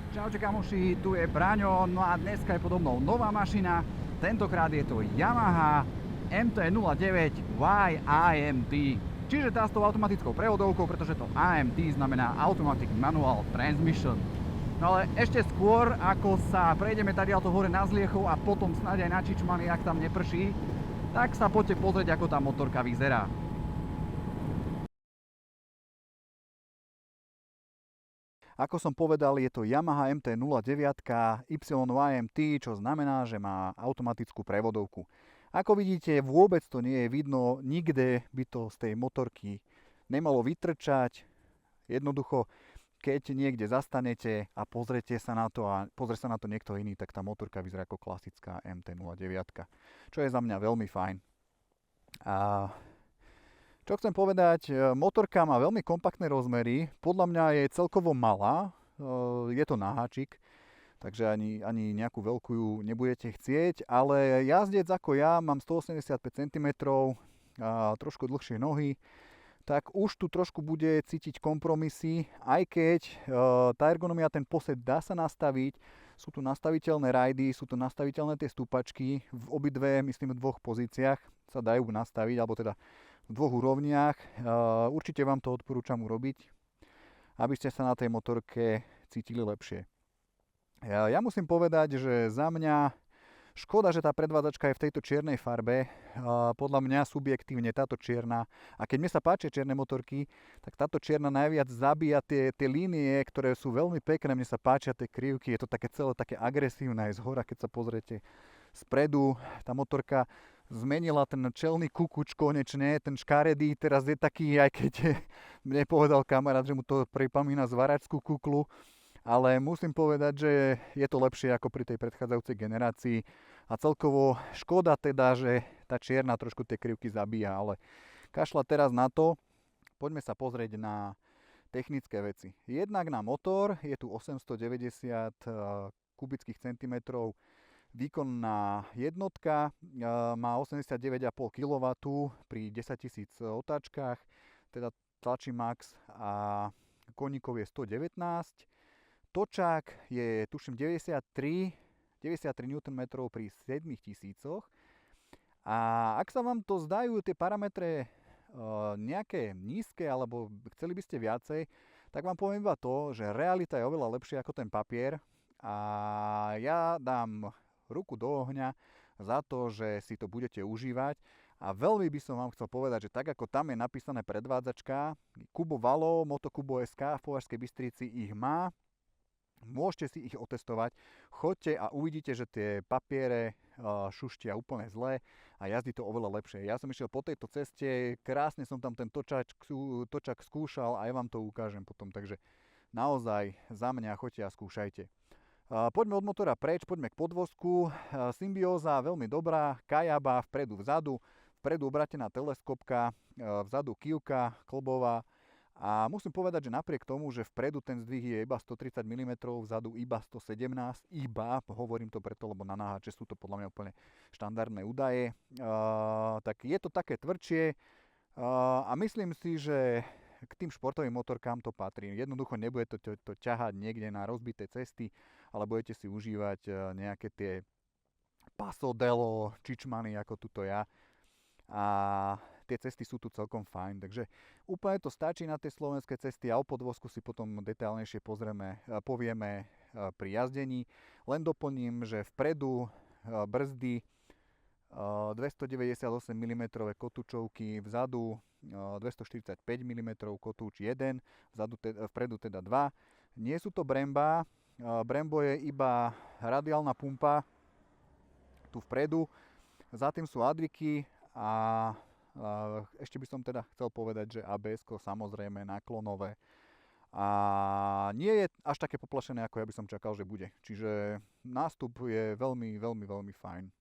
Čaute kamoši, tu je Braňo, no a dneska je podobnou nová mašina, tentokrát je to Yamaha MT-09 YIMT, čiže tá s tou automatickou prevodovkou, pretože to IMT znamená Automatic Manual Transmission. No ale ešte skôr, ako sa prejdeme tadiaľto hore na Zliechov a potom snáď aj na Čičmany, ak tam neprší, tak sa poďte pozrieť, ako tá motorka vyzerá. Ako som povedal, je to Yamaha MT-09 YYMT, čo znamená, že má automatickú prevodovku. Ako vidíte, vôbec to nie je vidno, nikde by to z tej motorky nemalo vytrčať. Jednoducho, keď niekde zastanete a pozrie sa na to niekto iný, tak tá motorka vyzerá ako klasická MT-09, čo je za mňa veľmi fajn. A čo chcem povedať, motorka má veľmi kompaktné rozmery, podľa mňa je celkovo malá, je to na háčik, takže ani nejakú veľkú ju nebudete chcieť, ale jazdec ako ja, mám 185 cm, trošku dlhšie nohy, tak už tu trošku bude cítiť kompromisy, aj keď tá ergonomia, ten posed dá sa nastaviť, sú tu nastaviteľné rajdy, sú tu nastaviteľné tie stúpačky, v obidve, myslím v dvoch pozíciách sa dajú nastaviť, alebo teda v dvoch úrovniach. Určite vám to odporúčam urobiť, aby ste sa na tej motorke cítili lepšie. Ja musím povedať, že za mňa škoda, že tá predvádzačka je v tejto čiernej farbe. Podľa mňa subjektívne táto čierna, a keď mne sa páčia čierne motorky, tak táto čierna najviac zabíja tie línie, ktoré sú veľmi pekné, mne sa páčia tie krivky, je to také celé také agresívne aj zhora, keď sa pozriete spredu. Tá motorka zmenila ten čelný kukuč konečne, ten škaredý teraz je taký, aj keď mne povedal kamarát, že mu to pripomína zváračskú kuklu, ale musím povedať, že je to lepšie ako pri tej predchádzajúcej generácii a celkovo škoda teda, že tá čierna trošku tie krivky zabíja, ale kašľa teraz na to, poďme sa pozrieť na technické veci. Jednak na motor, je tu 890 kubických centimetrov výkonná jednotka, má 89,5 kW pri 10 000 otáčkach, teda tlačí max a koníkov je 119. Točák je tuším 93 Nm pri 7000. A ak sa vám to zdajú tie parametre nejaké nízke alebo chceli by ste viacej, tak vám poviem iba to, že realita je oveľa lepšia ako ten papier a ja dám ruku do ohňa za to, že si to budete užívať. A veľmi by som vám chcel povedať, že tak ako tam je napísané predvádzačka, Kubo Valo, Motokubo SK v Považskej Bystrici ich má, môžete si ich otestovať, choďte a uvidíte, že tie papiere šuštia úplne zle a jazdí to oveľa lepšie. Ja som išiel po tejto ceste, krásne som tam ten točak skúšal a ja vám to ukážem potom, takže naozaj za mňa choďte a skúšajte. Poďme od motora preč, poďme k podvozku. Symbióza veľmi dobrá, kajaba vpredu vzadu, vpredu obratená teleskopka, vzadu kývka klbová. A musím povedať, že napriek tomu, že vpredu ten zdvih je iba 130 mm, vzadu iba 117, hovorím to preto, lebo na naháče sú to podľa mňa úplne štandardné údaje, tak je to také tvrdšie a myslím si, že k tým športovým motorkám to patrí. Jednoducho nebude to ťahať niekde na rozbité cesty, ale budete si užívať nejaké tie Paso Delo, Čičmany ako tuto ja. A tie cesty sú tu celkom fajn, takže úplne to stačí na tie slovenské cesty a o podvozku si potom detailnejšie povieme pri jazdení. Len doplním, že vpredu brzdy 298 mm kotúčovky, vzadu 245 mm kotúč 1, vpredu teda 2. Nie sú to Bremba, Brembo je iba radiálna pumpa tu vpredu, za tým sú Adriky a ešte by som teda chcel povedať, že ABS-ko samozrejme náklonové a nie je až také poplašené, ako ja by som čakal, že bude. Čiže nástup je veľmi, veľmi, veľmi fajn.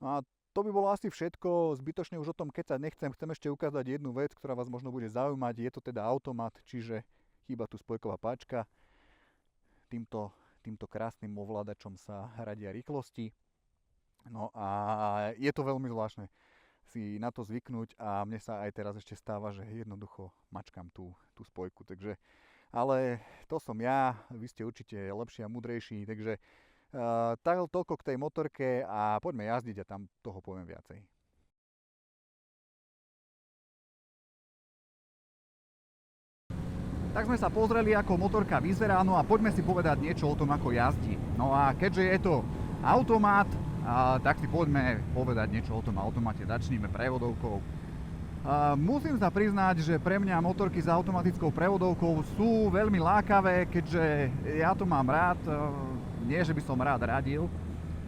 No a to by bolo asi všetko, zbytočne už o tom keď sa nechcem, chcem ešte ukázať jednu vec, ktorá vás možno bude zaujímať, je to teda automat, čiže chýba tu spojková páčka, týmto krásnym ovládačom sa radia rýchlosti, no a je to veľmi zvláštne si na to zvyknúť a mne sa aj teraz ešte stáva, že jednoducho mačkám tú spojku, takže ale to som ja, vy ste určite lepší a múdrejší, takže toľko k tej motorke a poďme jazdiť a tam toho poviem viacej. Tak sme sa pozreli, ako motorka vyzerá, no a poďme si povedať niečo o tom, ako jazdí. No a keďže je to automat, tak si poďme povedať niečo o tom automate. Začníme prevodovkou. Musím sa priznať, že pre mňa motorky s automatickou prevodovkou sú veľmi lákavé, keďže ja to mám rád. Nie, že by som rád radil,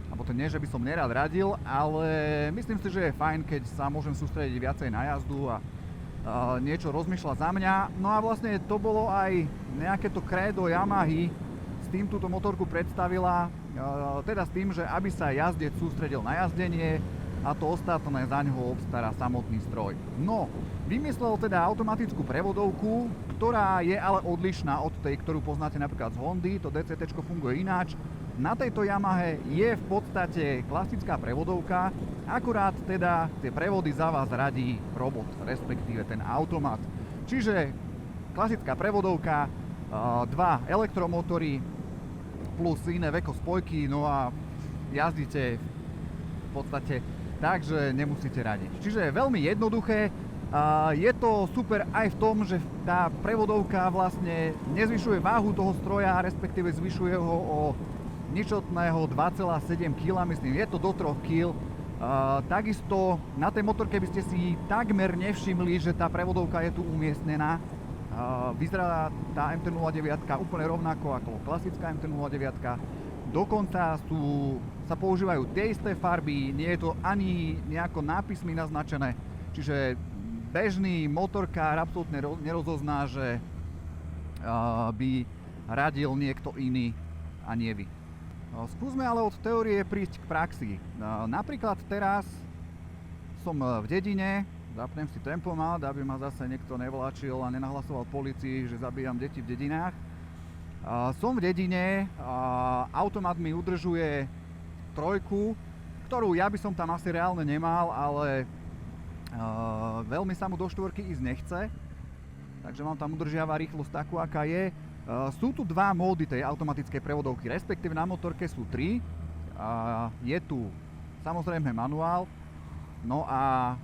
alebo to nie, že by som nerad radil, ale myslím si, že je fajn, keď sa môžem sústrediť viacej na jazdu a niečo rozmýšľa za mňa. No a vlastne to bolo aj nejaké to krédo Yamahy, s tým túto motorku predstavila, teda s tým, že aby sa jazdec sústredil na jazdenie a to ostatné za ňoho obstará samotný stroj. No, vymyslel teda automatickú prevodovku, ktorá je ale odlišná od tej, ktorú poznáte napríklad z Hondy, to DCT funguje ináč. Na tejto Yamahe je v podstate klasická prevodovka, akurát teda tie prevody za vás radí robot, respektíve ten automat. Čiže klasická prevodovka, dva elektromotory plus iné vekospojky, no a jazdíte v podstate tak, že nemusíte radiť. Čiže je veľmi jednoduché. Je to super aj v tom, že tá prevodovka vlastne nezvyšuje váhu toho stroja, respektíve zvyšuje ho o ničotného 2,7 kg, myslím, je to do 3 kg. Takisto na tej motorke by ste si takmer nevšimli, že tá prevodovka je tu umiestnená. Vyzerá tá MT-09 úplne rovnako ako klasická MT-09. Dokonca sa používajú tie isté farby, nie je to ani nejako nápismi naznačené. Čiže bežný motorkár absolútne nerozozná, že by radil niekto iný a nie vy. Skúsme ale od teórie prísť k praxi. Napríklad teraz som v dedine, zapnem si tempomat, aby ma zase niekto nevláčil a nenahlasoval polícii, že zabíjam deti v dedinách. Som v dedine, automat mi udržuje trojku, ktorú ja by som tam asi reálne nemal, ale veľmi sa mu do štvorky ísť nechce, takže mám tam udržiava rýchlosť takú, aká je. Sú tu dva módy tej automatickej prevodovky, respektíve na motorke sú tri. Je tu samozrejme manuál, no a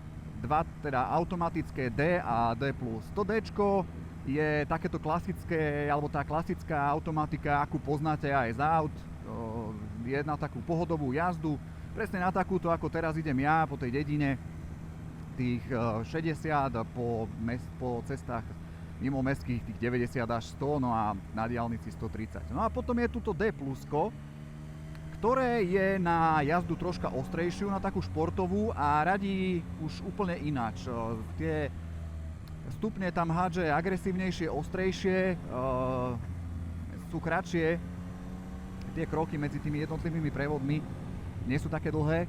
dva teda automatické D a D+. To Dčko je takéto klasické, alebo tá klasická automatika, akú poznáte aj z aut. Je na takú pohodovú jazdu, presne na takúto, ako teraz idem ja po tej dedine, tých 60 po cestách mimo mestských tých 90 až 100, no a na diaľnici 130. No a potom je tuto D+, ktoré je na jazdu troška ostrejšiu, na takú športovú a radí už úplne ináč. Tie stupne tam hádže agresívnejšie, ostrejšie, sú kratšie, tie kroky medzi tými jednotlivými prevodmi nie sú také dlhé.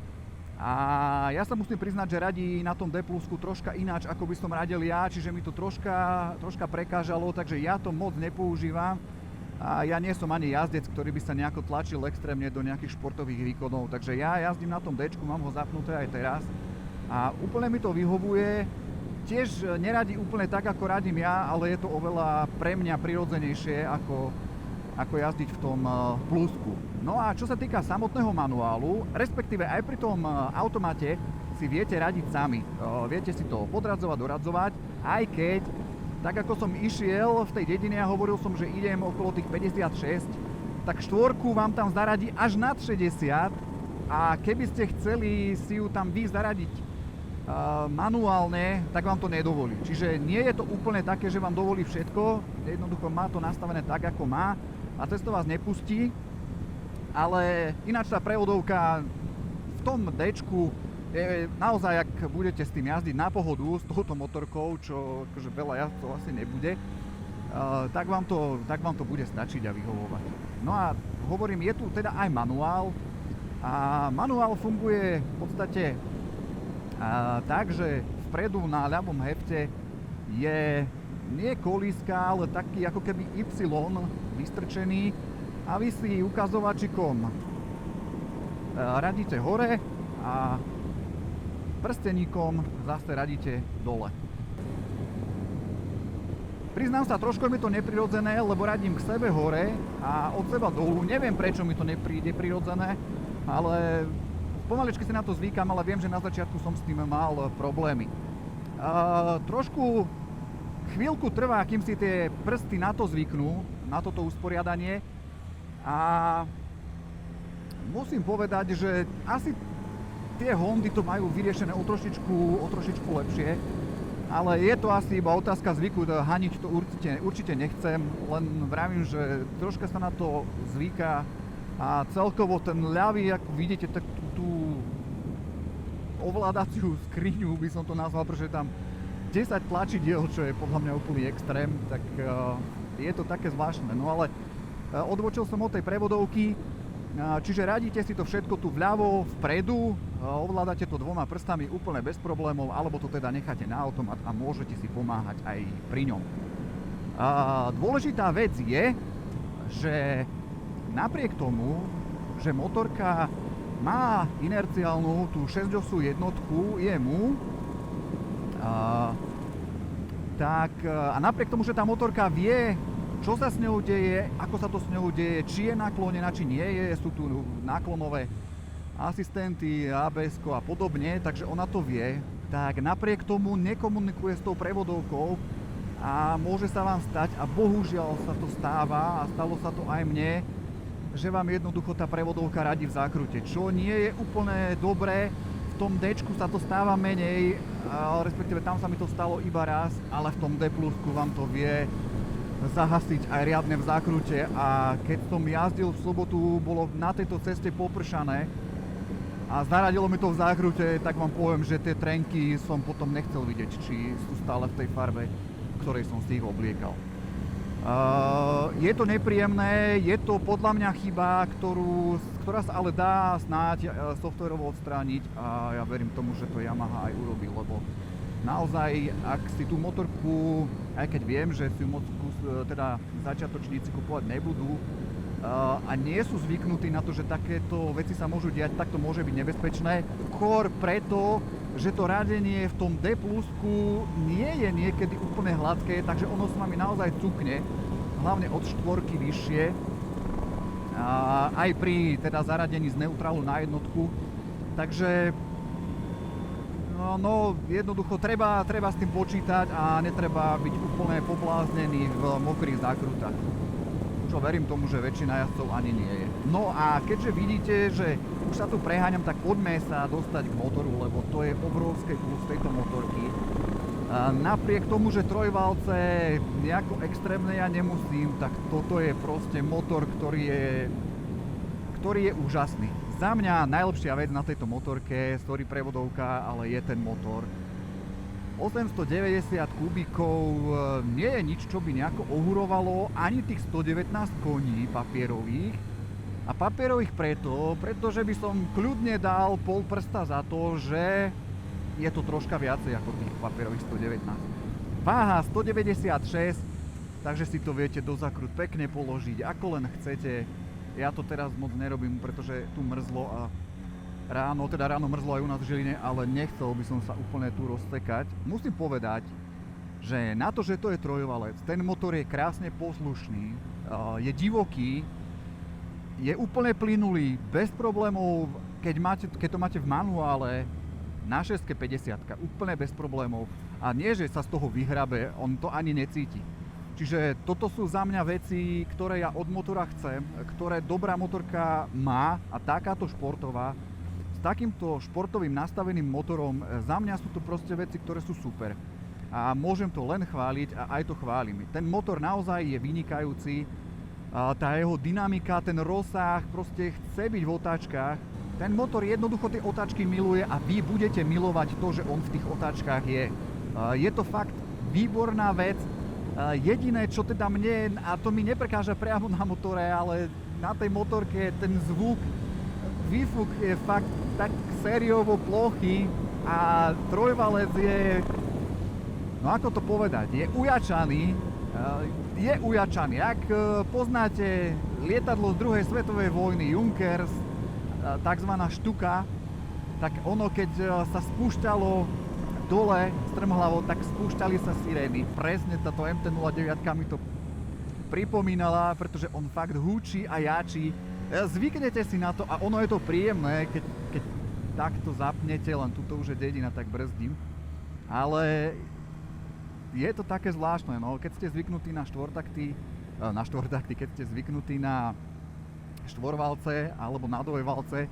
A ja sa musím priznať, že radí na tom D+, troška ináč, ako by som radil ja, čiže mi to troška prekážalo, takže ja to moc nepoužívam. A ja nie som ani jazdec, ktorý by sa nejako tlačil extrémne do nejakých športových výkonov, takže ja jazdím na tom Dčku, mám ho zapnuté aj teraz. A úplne mi to vyhovuje, tiež neradí úplne tak, ako radím ja, ale je to oveľa pre mňa prirodzenejšie, ako jazdiť v tom plusku. No a čo sa týka samotného manuálu, respektíve aj pri tom automate si viete radiť sami. Viete si to podradzovať, doradzovať, aj keď, tak ako som išiel v tej dedine a hovoril som, že idem okolo tých 56, tak štvorku vám tam zaradí až nad 60 a keby ste chceli si ju tam vy zaradiť manuálne, tak vám to nedovolí. Čiže nie je to úplne také, že vám dovolí všetko, jednoducho má to nastavené tak, ako má a cez to vás nepustí, ale ináč tá prevodovka v tom Dčku je naozaj, ak budete s tým jazdiť na pohodu, s touto motorkou, čo akože veľa jazdcov asi nebude, tak vám to bude stačiť a vyhovovať. No a hovorím, je tu teda aj manuál a manuál funguje v podstate tak, že vpredu na ľavom hefte je nie kolíska, ale taký ako keby Y vystrčený a vy si ukazovačikom radíte hore a prsteníkom zase radíte dole. Priznám sa, trošku mi to neprirodzené, lebo radím k sebe hore a od seba dolu. Neviem, prečo mi to nepríde prirodzené, ale pomaličky si na to zvykam, ale viem, že na začiatku som s tým mal problémy. Trošku chvíľku trvá, kým si tie prsty na to zvyknú, na toto usporiadanie. A musím povedať, že asi tie Hondy to majú vyriešené o trošičku lepšie. Ale je to asi iba otázka zvyku, haniť to určite nechcem, len vravím, že troška sa na to zvyká a celkovo ten ľavý, ako vidíte, tak tú ovládaciu skriňu by som to nazval, pretože tam 10 tlačidiel, čo je podľa mňa úplný extrém, tak je to také zvláštne. No ale odbočil som od tej prevodovky, čiže radíte si to všetko tu vľavo, vpredu, ovládate to 2 prstami úplne bez problémov, alebo to teda necháte na automat a môžete si pomáhať aj pri ňom. Dôležitá vec je, že napriek tomu, že motorka má inerciálnu tú 6-osú jednotku jemu, a napriek tomu, že tá motorka vie, čo sa s ňou deje, ako sa to s ňou deje, či je naklonená, či nie je, sú tu náklonové asistenty, ABS-ko a podobne, takže ona to vie, tak napriek tomu nekomunikuje s tou prevodovkou a môže sa vám stať, a bohužiaľ sa to stáva a stalo sa to aj mne, že vám jednoducho tá prevodovka radí v zákrute, čo nie je úplne dobré. V tom D-čku sa to stáva menej, respektíve tam sa mi to stalo iba raz, ale v tom D+, vám to vie zahasiť aj riadne v zákrute, a keď som jazdil v sobotu, bolo na tejto ceste popršané a zaradilo mi to v zákrute, tak vám poviem, že tie trenky som potom nechcel vidieť, či sú stále v tej farbe, ktorej som si ich obliekal. Je to nepríjemné, je to podľa mňa chyba, ktorá sa ale dá snáď softwarovo odstrániť, a ja verím tomu, že to Yamaha aj urobí, lebo naozaj, ak si tú motorku, aj keď viem, že si motorku teda začiatočníci kupovať nebudú a nie sú zvyknutí na to, že takéto veci sa môžu diať, tak to môže byť nebezpečné. Skôr preto, že to radenie v tom D+, nie je niekedy úplne hladké, takže ono s vami naozaj cukne, hlavne od 4 vyššie, aj pri teda zaradení z neutrálu na jednotku. Takže no jednoducho treba s tým počítať a netreba byť úplne pobláznený v mokrých zákrutách. Čo verím tomu, že väčšina jazdcov ani nie je. No a keďže vidíte, že už sa tu preháňam, tak poďme sa dostať k motoru, lebo to je obrovské plus tejto motorky. Napriek tomu, že trojvalce nejako extrémne ja nemusím, tak toto je proste motor, ktorý je úžasný. Za mňa najlepšia vec na tejto motorke, sorry prevodovka, ale je ten motor. 890 kubíkov nie je nič, čo by nejako ohurovalo ani tých 119 koní papierových. A papierových pretože by som kľudne dal pol prsta za to, že je to troška viacej ako tých papierových 119. Váha 196, takže si to viete do zákrut pekne položiť, ako len chcete. Ja to teraz moc nerobím, pretože tu mrzlo a ráno mrzlo aj u nás v Žiline, ale nechcel by som sa úplne tu roztekať. Musím povedať, že na to, že to je trojvalec, ten motor je krásne poslušný, je divoký, je úplne plynulý, bez problémov, keď to máte v manuále, na 650, úplne bez problémov. A nie, že sa z toho vyhrabe, on to ani necíti. Čiže toto sú za mňa veci, ktoré ja od motora chcem, ktoré dobrá motorka má, a takáto športová, s takýmto športovým nastaveným motorom, za mňa sú to proste veci, ktoré sú super. A môžem to len chváliť a aj to chválim. Ten motor naozaj je vynikajúci, tá jeho dynamika, ten rozsah, proste chce byť v otáčkach. Ten motor jednoducho tie otáčky miluje a vy budete milovať to, že on v tých otáčkach je. Je to fakt výborná vec. Jediné, čo teda mne, a to mi neprekáža priamo na motore, ale na tej motorke ten zvuk, výfuk je fakt tak sériovo plochý a trojvalec je, no ako to povedať, je ujačaný. Ak poznáte lietadlo z druhej svetovej vojny Junkers, takzvaná štuka, tak ono keď sa spúšťalo dole strmhlavo, tak spúšťali sa sirény. Presne táto MT-09 mi to pripomínala, pretože on fakt húči a jáči. Zvyknete si na to a ono je to príjemné, keď takto zapnete, len tuto už je dedina, tak brzdím. Ale je to také zvláštne, no, keď ste zvyknutí na štvortakty, keď ste zvyknutí na štvorvalce alebo na dvojvalce,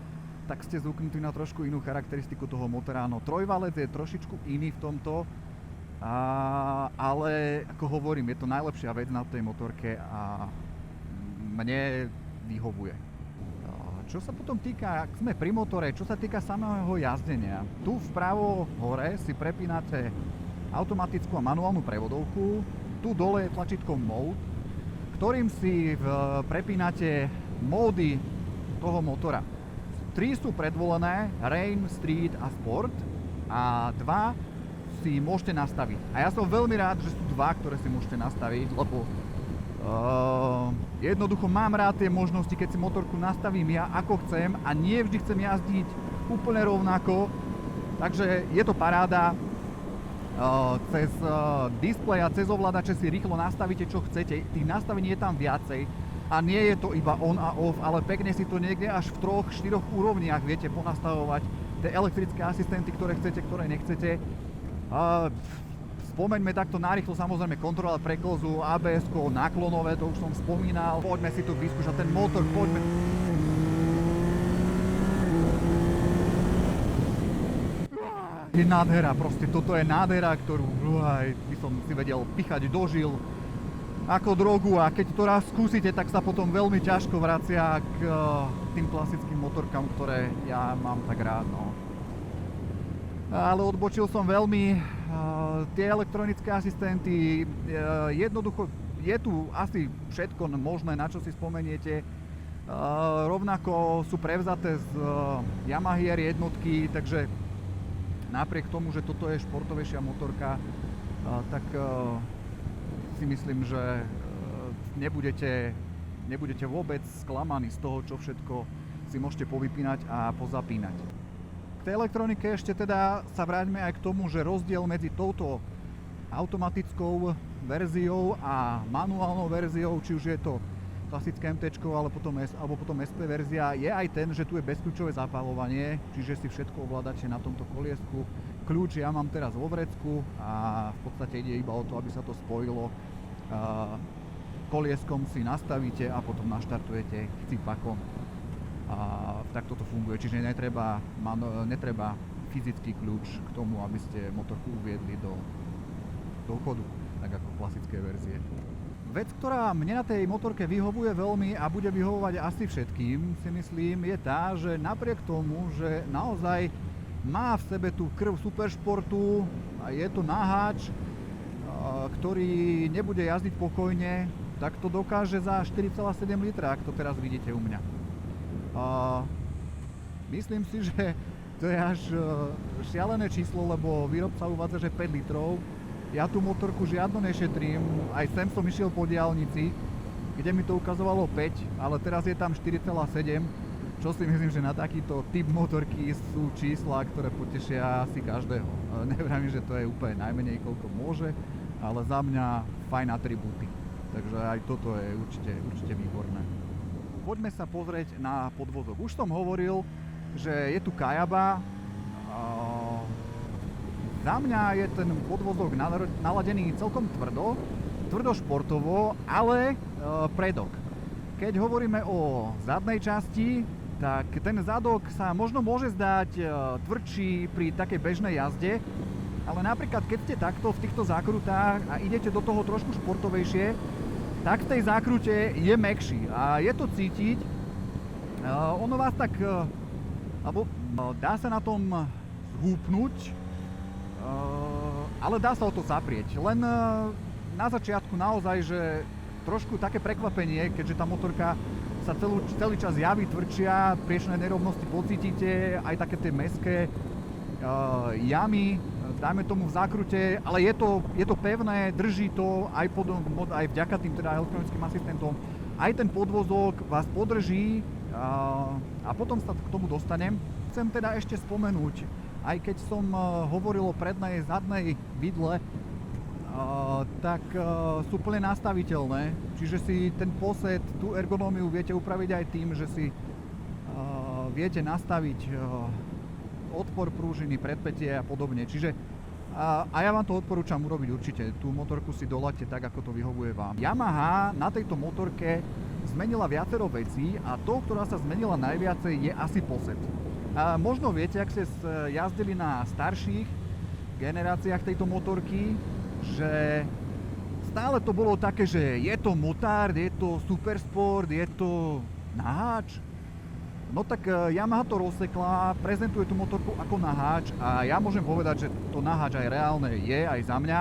tak ste zvyknutí na trošku inú charakteristiku toho motora. No, trojvalec je trošičku iný v tomto, ale ako hovorím, je to najlepšia vec na tej motorke a mne vyhovuje. Čo sa potom týka, ak sme pri motore, čo sa týka samého jazdenia, tu vpravo hore si prepínate automatickú a manuálnu prevodovku, tu dole je tlačítko Mode, ktorým si prepínate módy toho motora. 3 sú predvolené, Rain, Street a Sport, a 2 si môžete nastaviť. A ja som veľmi rád, že sú 2, ktoré si môžete nastaviť, lebo jednoducho mám rád tie možnosti, keď si motorku nastavím ja ako chcem a nie vždy chcem jazdiť úplne rovnako, takže je to paráda. Cez displej a cez ovládače si rýchlo nastavíte, čo chcete. Tých nastavení je tam viacej a nie je to iba on a off, ale pekne si to niekde až v 3-4 úrovniach viete ponastavovať tie elektrické asistenty, ktoré chcete, ktoré nechcete. Spomeňme takto narýchlo, samozrejme kontrola preklzu, ABS-ko, náklonové, to už som spomínal. Poďme si tu vyskúšať ten motor, poďme. Je nádhera, proste toto je nádhera, ktorú by som si vedel pichať do žil ako drogu, a keď to raz skúsite, tak sa potom veľmi ťažko vracia k tým klasickým motorkám, ktoré ja mám tak rád. No. Ale odbočil som veľmi. Tie elektronické asistenty, jednoducho je tu asi všetko možné, na čo si spomeniete. Rovnako sú prevzaté z Yamaha R jednotky, takže napriek tomu, že toto je športovejšia motorka, tak si myslím, že nebudete vôbec sklamaní z toho, čo všetko si môžete povypínať a pozapínať. K tej elektronike ešte teda sa vráťme aj k tomu, že rozdiel medzi touto automatickou verziou a manuálnou verziou, či už je to klasické MT alebo potom SP verzia, je aj ten, že tu je bezkľúčové zapáľovanie, čiže si všetko ovládate na tomto koliesku. Kľúč ja mám teraz vo vrecku a v podstate ide iba o to, aby sa to spojilo. Kolieskom si nastavíte a potom naštartujete chcipakom. Takto to funguje, čiže netreba fyzický kľúč k tomu, aby ste motorku uviedli do chodu, tak ako klasické verzie. Vec, ktorá mne na tej motorke vyhovuje veľmi a bude vyhovovať asi všetkým, si myslím, je tá, že napriek tomu, že naozaj má v sebe tú krv superšportu a je to naháč, ktorý nebude jazdiť pokojne, tak to dokáže za 4,7 litra, ak to teraz vidíte u mňa. Myslím si, že to je až šialené číslo, lebo výrobca uvádza, že 5 litrov. Ja tú motorku žiadno nešetrím, aj sem som išiel po diaľnici, kde mi to ukazovalo 5, ale teraz je tam 4,7, čo si myslím, že na takýto typ motorky sú čísla, ktoré potešia asi každého. Nevravím, že to je úplne najmenej, koľko môže, ale za mňa fajn atribúty. Takže aj toto je určite výborné. Poďme sa pozrieť na podvozok. Už som hovoril, že je tu Kayaba. Za mňa je ten podvozok naladený celkom tvrdo športovo, ale predok. Keď hovoríme o zadnej časti, tak ten zadok sa možno môže zdať tvrdší pri takej bežnej jazde, ale napríklad keď ste takto v týchto zákrutách a idete do toho trošku športovejšie, tak v tej zákrute je mäkší a je to cítiť. Ono vás tak, alebo dá sa na tom zhúpnuť, ale dá sa o to zaprieť. Len na začiatku naozaj, že trošku také prekvapenie, keďže tá motorka sa celý čas javí tvrdšia, priečné nerovnosti pocítite, aj také tie mästské jamy, dajme tomu v zákrute, ale je to pevné, drží to aj vďaka tým teda elektronickým asistentom. Aj ten podvozok vás podrží a potom sa k tomu dostanem. Chcem teda ešte spomenúť Aj keď som hovoril o prednej, zadnej vidle, tak sú plne nastaviteľné. Čiže si ten posed, tú ergonómiu viete upraviť aj tým, že si viete nastaviť odpor prúžiny, predpätie a podobne. Čiže a ja vám to odporúčam urobiť určite. Tú motorku si doľaďte tak, ako to vyhovuje vám. Yamaha na tejto motorke zmenila viacero vecí a to, ktorá sa zmenila najviacej, je asi posed. A možno viete, ak ste jazdili na starších generáciách tejto motorky, že stále to bolo také, že je to motard, je to supersport, je to naháč. No tak Yamaha to rozsekla, prezentuje tú motorku ako naháč a ja môžem povedať, že to naháč aj reálne je, aj za mňa.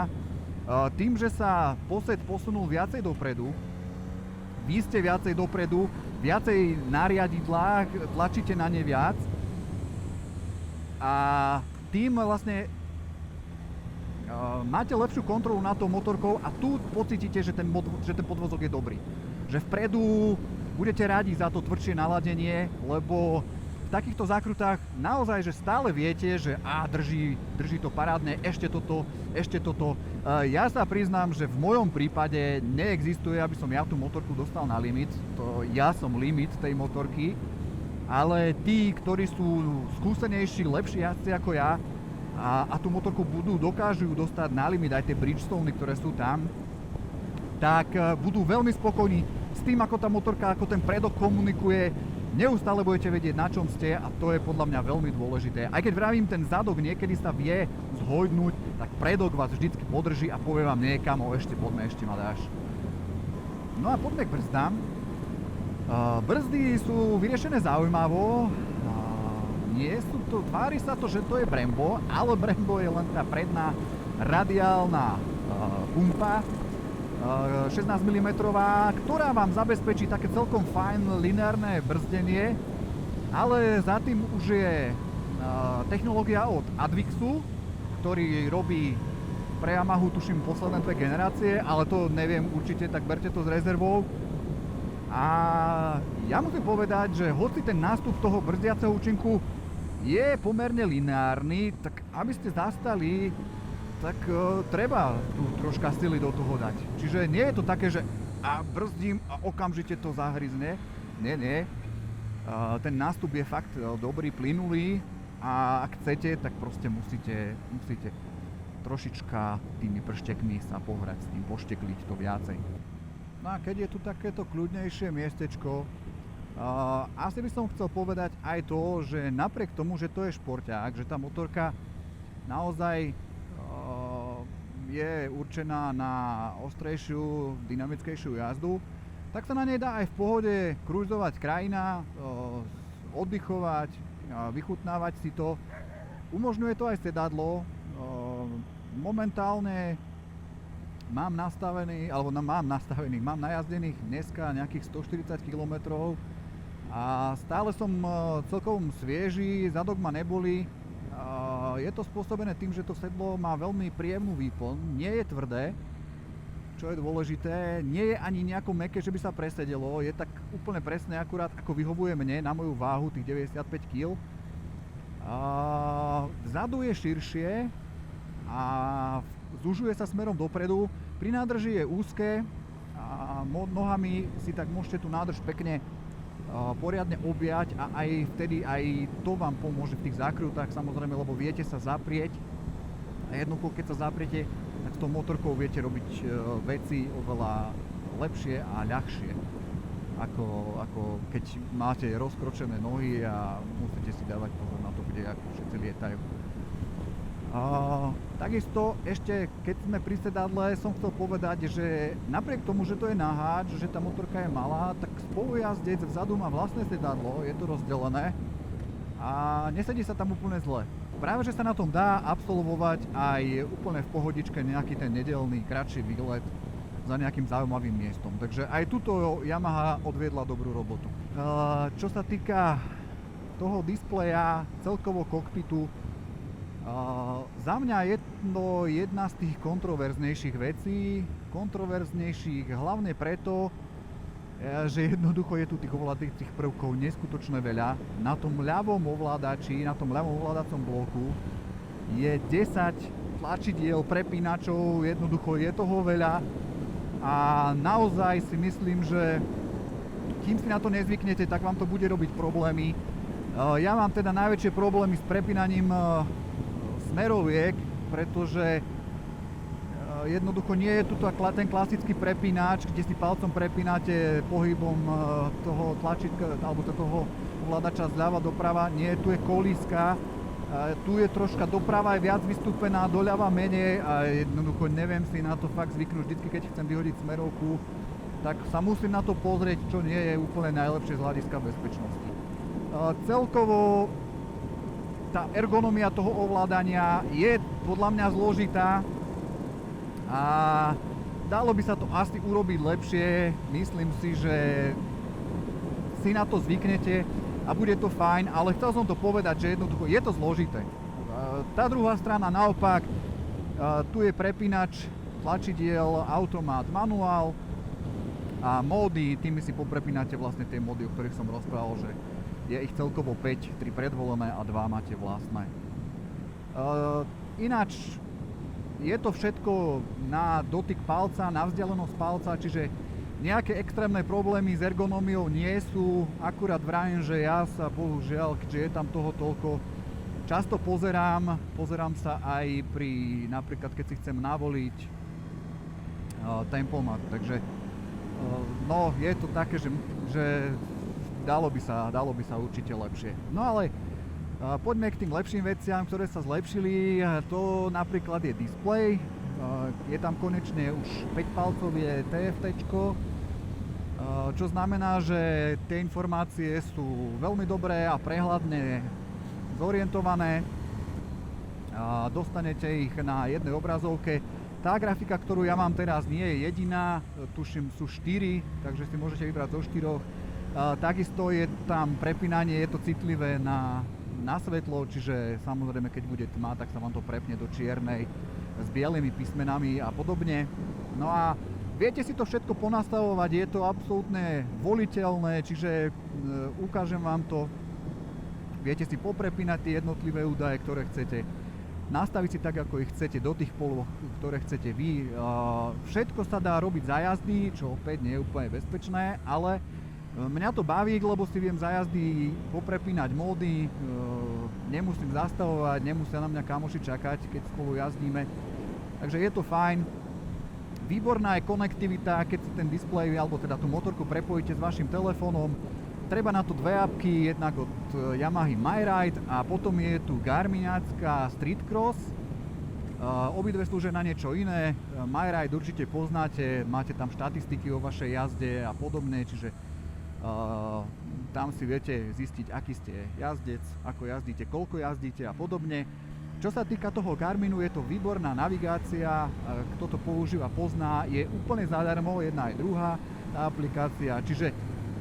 Tým, že sa posed posunul viacej dopredu, vy ste viacej dopredu, viacej na riadidlách, tlačíte na ne viac a tým vlastne máte lepšiu kontrolu nad tou motorkou a tu pocítite, že ten podvozok je dobrý. Že vpredu budete radi za to tvrdšie naladenie, lebo v takýchto zákrutách naozaj, že stále viete, že drží to parádne, ešte toto. Ja sa priznám, že v mojom prípade neexistuje, aby som ja tú motorku dostal na limit. Ja som limit tej motorky, ale tí, ktorí sú skúsenejší, lepší jazdci ako ja a tú motorku dokážu dostať na limit, aj tie Bridgestone, ktoré sú tam, tak budú veľmi spokojní s tým, ako tá motorka, ako ten predok komunikuje. Neustále budete vedieť, na čom ste a to je podľa mňa veľmi dôležité. Aj keď vravím, ten zadok niekedy sa vie zhojdnúť, tak predok vás vždycky podrží a povie vám niekam, poďme, ešte ma dáš. No a poďme k brzdám. Brzdy sú vyriešené zaujímavo. Nie sú to, tvári sa to, že to je Brembo, ale Brembo je len tá predná radiálna pumpa 16 mm, ktorá vám zabezpečí také celkom fajn lineárne brzdenie, ale za tým už je technológia od Advixu, ktorý robí pre Yamahu, tuším, posledné 2 generácie, ale to neviem určite, tak berte to s rezervou. A ja musím povedať, že hoci ten nástup toho brzdiaceho účinku je pomerne lineárny, tak aby ste zastali, tak treba tu troška sily do toho dať. Čiže nie je to také, že brzdím a okamžite to zahryzne. Nie. Ten nástup je fakt dobrý, plynulý a ak chcete, tak proste musíte trošička tými prštekmi sa pohrať s tým, poštekliť to viacej. No a keď je tu takéto kľudnejšie miestečko, asi by som chcel povedať aj to, že napriek tomu, že to je šporťák, že tá motorka naozaj je určená na ostrejšiu, dynamickejšiu jazdu, tak sa na nej dá aj v pohode kruizovať krajina, oddychovať, vychutnávať si to. Umožňuje to aj sedadlo. Momentálne mám najazdených dneska nejakých 140 km a stále som celkom svieži, zadok ma neboli. Je to spôsobené tým, že to sedlo má veľmi príjemnú výplň, nie je tvrdé, čo je dôležité, nie je ani nejako mäkké, že by sa presedelo, je tak úplne presne akurát ako vyhovuje mne na moju váhu, tých 95 kg. Vzadu je širšie a zužuje sa smerom dopredu, pri nádrži je úzke a nohami si tak môžete tú nádrž pekne poriadne objať a aj vtedy aj to vám pomôže v tých zákrutách, samozrejme, lebo viete sa zaprieť a jednoducho keď sa zapriete, tak s tou motorkou viete robiť veci oveľa lepšie a ľahšie ako keď máte rozkročené nohy a musíte si dávať pozor na to, kde ako všetci lietajú. Takisto ešte keď sme pri sedadle, som chcel povedať, že napriek tomu, že to je naháč, že tá motorka je malá, tak spolujazdec vzadu má vlastné sedadlo, je to rozdelené a nesedí sa tam úplne zle. Práve, že sa na tom dá absolvovať aj úplne v pohodičke nejaký ten nedeľný, kratší výlet za nejakým zaujímavým miestom. Takže aj tuto Yamaha odviedla dobrú robotu. Čo sa týka toho displeja, celkovo kokpitu, za mňa je to jedna z tých kontroverznejších vecí, hlavne preto, že jednoducho je tu tých ovládacích prvkov neskutočne veľa. Na tom ľavom ovládači, na tom ľavom ovládacom bloku je 10 tlačidiel, prepínačov, jednoducho je toho veľa a naozaj si myslím, že kým si na to nezvyknete, tak vám to bude robiť problémy. Ja mám teda najväčšie problémy s prepínaním smeroviek, pretože jednoducho nie je tu ten klasický prepínač, kde si palcom prepínate pohybom toho tlačítka alebo toho ovládača zľava doprava. Nie, tu je kolíska, tu je troška doprava je viac vystúpená, doľava menej a jednoducho neviem si na to fakt zvyknúť. Vždycky, keď chcem vyhodiť smerovku, tak sa musím na to pozrieť, čo nie je úplne najlepšie z hľadiska bezpečnosti. Celkovo tá ergonomia toho ovládania je podľa mňa zložitá a dalo by sa to asi urobiť lepšie. Myslím si, že si na to zvyknete a bude to fajn, ale chcel som to povedať, že jednoducho je to zložité. Tá druhá strana naopak, tu je prepínač tlačidiel, automat, manuál a módy, tými si poprepínate vlastne tie módy, o ktorých som rozprával, že je ich celkovo 5, 3 predvolené a 2 máte vlastné. Ináč je to všetko na dotyk palca, na vzdialenosť palca, čiže nejaké extrémne problémy s ergonómiou nie sú, akurát vravím, že ja sa bohužiaľ, keďže je tam toho toľko, často pozerám sa aj pri, napríklad keď si chcem navoliť tempomat, takže no je to také, že dalo by sa určite lepšie. No ale poďme k tým lepším veciam, ktoré sa zlepšili, to napríklad je displej. Je tam konečne už 5-palcové TFT-čko, čo znamená, že tie informácie sú veľmi dobré a prehľadne zorientované. Dostanete ich na jednej obrazovke. Tá grafika, ktorú ja mám teraz, nie je jediná, tuším sú 4, takže si môžete vybrať zo 4. Takisto je tam prepínanie, je to citlivé na svetlo, čiže samozrejme keď bude tma, tak sa vám to prepne do čiernej s bielými písmenami a podobne. No a viete si to všetko ponastavovať, je to absolútne voliteľné, čiže ukážem vám to. Viete si poprepínať tie jednotlivé údaje, ktoré chcete, nastaviť si tak, ako ich chcete, do tých poloh, ktoré chcete vy. Všetko sa dá robiť za jazdy, čo opäť nie je úplne bezpečné, ale mňa to baví, lebo si viem za jazdy poprepínať módy, nemusím zastavovať, nemusia na mňa kamoši čakať, keď spolu jazdíme. Takže je to fajn. Výborná je konektivita, keď si ten displej alebo teda tú motorku prepojíte s vašim telefónom. Treba na to dve apky, jednak od Yamahy MyRide a potom je tu Garminácka Street Cross. Obidve slúžia na niečo iné. MyRide určite poznáte, máte tam štatistiky o vašej jazde a podobne, čiže tam si viete zistiť, aký ste jazdec, ako jazdíte, koľko jazdíte a podobne. Čo sa týka toho Garminu, je to výborná navigácia, kto to používa, pozná, je úplne zadarmo, jedna aj druhá tá aplikácia, čiže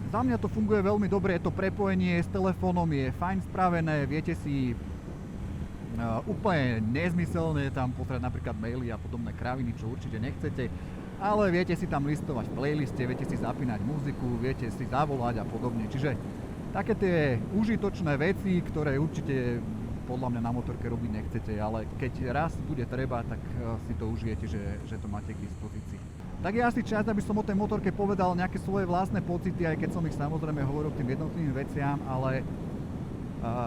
za mňa to funguje veľmi dobre, to prepojenie s telefónom je fajn spravené, viete si úplne nezmyselné tam pozerať napríklad maily a podobné kraviny, čo určite nechcete, ale viete si tam listovať v playliste, viete si zapínať muziku, viete si zavolať a podobne. Čiže také tie užitočné veci, ktoré určite podľa mňa na motorke robiť nechcete, ale keď raz bude treba, tak si to užijete, že to máte k dispozícii. Tak je asi čas, aby som o tej motorke povedal nejaké svoje vlastné pocity, aj keď som ich samozrejme hovoril k tým jednotlivým veciam, ale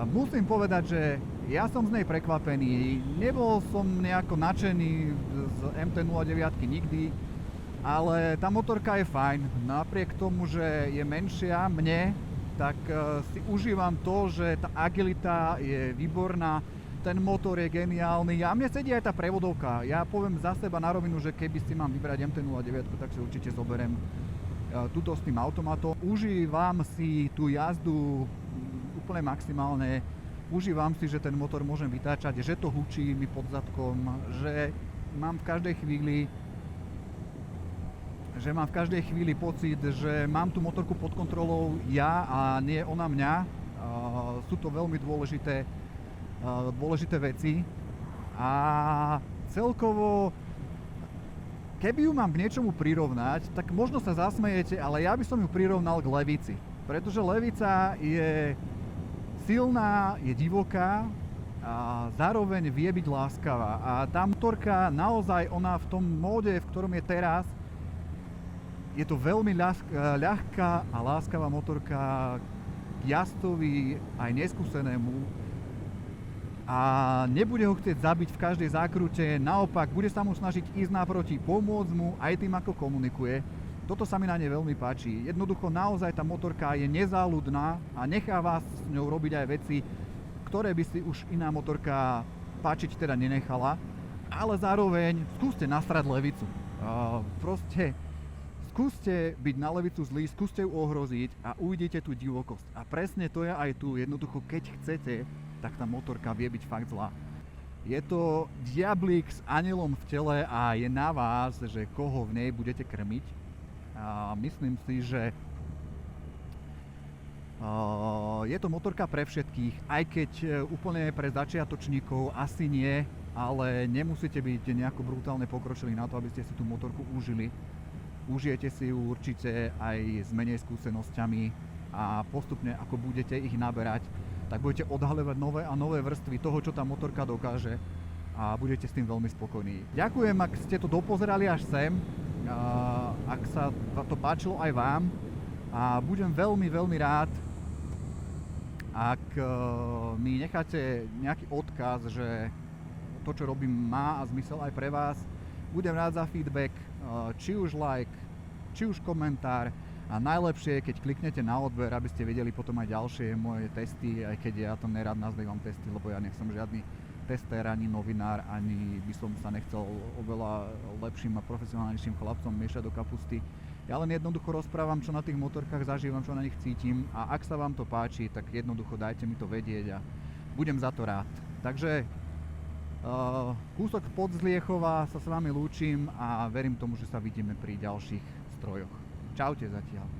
musím povedať, že ja som z nej prekvapený. Nebol som nejako nadšený z MT-09 nikdy, ale tá motorka je fajn. Napriek tomu, že je menšia mne, tak si užívam to, že tá agilita je výborná, ten motor je geniálny a mne sedí aj tá prevodovka. Ja poviem za seba na rovinu, že keby si mám vybrať MT-09, tak si určite zoberiem túto s tým automatom. Užívam si tú jazdu úplne maximálne. Užívam si, že ten motor môžem vytáčať, že to hučí mi pod zadkom, že mám v každej chvíli pocit, že mám tú motorku pod kontrolou ja a nie ona mňa. Sú to veľmi dôležité veci a celkovo Keby ju mám k niečomu prirovnať, tak možno sa zasmejete, ale ja by som ju prirovnal k levici. Pretože levica je silná, je divoká a zároveň vie byť láskavá. A tá motorka naozaj, ona v tom móde, v ktorom je teraz, je to veľmi ľahká a láskavá motorka k jazdovi aj neskúsenému. A nebude ho chcieť zabiť v každej zákrute, naopak bude sa mu snažiť ísť naproti, pomôcť mu aj tým, ako komunikuje. Toto sa mi na nej veľmi páči. Jednoducho naozaj tá motorka je nezáľudná a nechá vás s ňou robiť aj veci, ktoré by si už iná motorka páčiť teda nenechala. Ale zároveň skúste nastrať levicu. Proste skúste byť na levicu zlý, skúste ju ohroziť a uvidíte tú divokosť. A presne to je aj tu. Jednoducho keď chcete, tak tá motorka vie byť fakt zlá. Je to diablík s anielom v tele a je na vás, že koho v nej budete krmiť. A myslím si, že je to motorka pre všetkých, aj keď úplne pre začiatočníkov asi nie, ale nemusíte byť nejako brutálne pokročili na to, aby ste si tú motorku užili. Užijete si ju určite aj s menej skúsenosťami a postupne ako budete ich naberať, tak budete odhaľovať nové a nové vrstvy toho, čo tá motorka dokáže a budete s tým veľmi spokojní. Ďakujem, ak ste to dopozerali až sem, ak sa to páčilo aj vám a budem veľmi, veľmi rád, ak mi necháte nejaký odkaz, že to, čo robím, má a zmysel aj pre vás. Budem rád za feedback, či už like, či už komentár. A najlepšie je, keď kliknete na odber, aby ste vedeli potom aj ďalšie moje testy, aj keď ja to nerad nazývam testy, lebo ja nie som žiadny tester, ani novinár, ani by som sa nechcel oveľa lepším a profesionálnejším chlapcom miešať do kapusty. Ja len jednoducho rozprávam, čo na tých motorkách zažívam, čo na nich cítim a ak sa vám to páči, tak jednoducho dajte mi to vedieť a budem za to rád. Takže kúsok Podzliechova sa s vami lúčim a verím tomu, že sa vidíme pri ďalších strojoch. Čaute zatiaľ.